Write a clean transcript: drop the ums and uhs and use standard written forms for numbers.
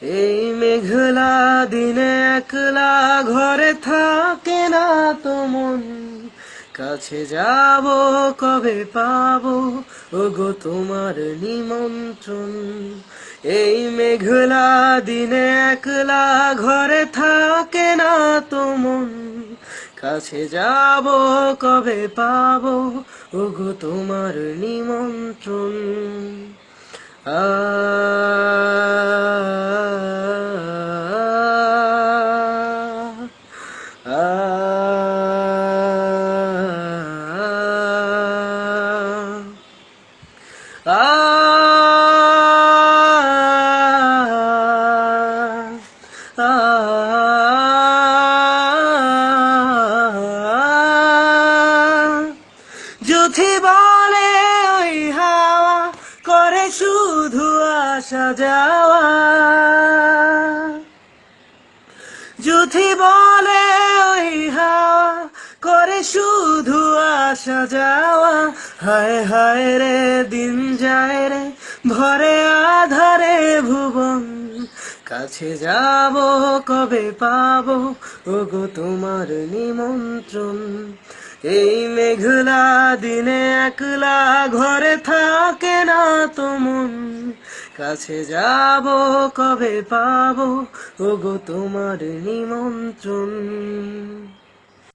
এই মেঘলা দিনে একলা ঘরে থাকে না তো মন, কাছে যাব কবে পাবো ওগো তোমার নিমন্ত্রণ। এই মেঘলা দিনে একলা ঘরে থাকে না তো মন, কাছে যাব কবে পাবো ওগো তোমার নিমন্ত্রণ। আ জুথি বলে ওই হাওয়া করে শুধু আসা যাওয়া, জুথি বলে ওই হাওয়া করে শুধু আসা যাওয়া। হায় হায় রে দিন যায় রে ভরে আধারে ভুবন, কাছে যাব কবে পাবো ওগো তোমার নিমন্ত্রণ। এই মেঘলা দিনে একলা ঘরে থাকে না তো মন, কাছে যাব কবে পাবো ওগো তোমার নিমন্ত্রণ।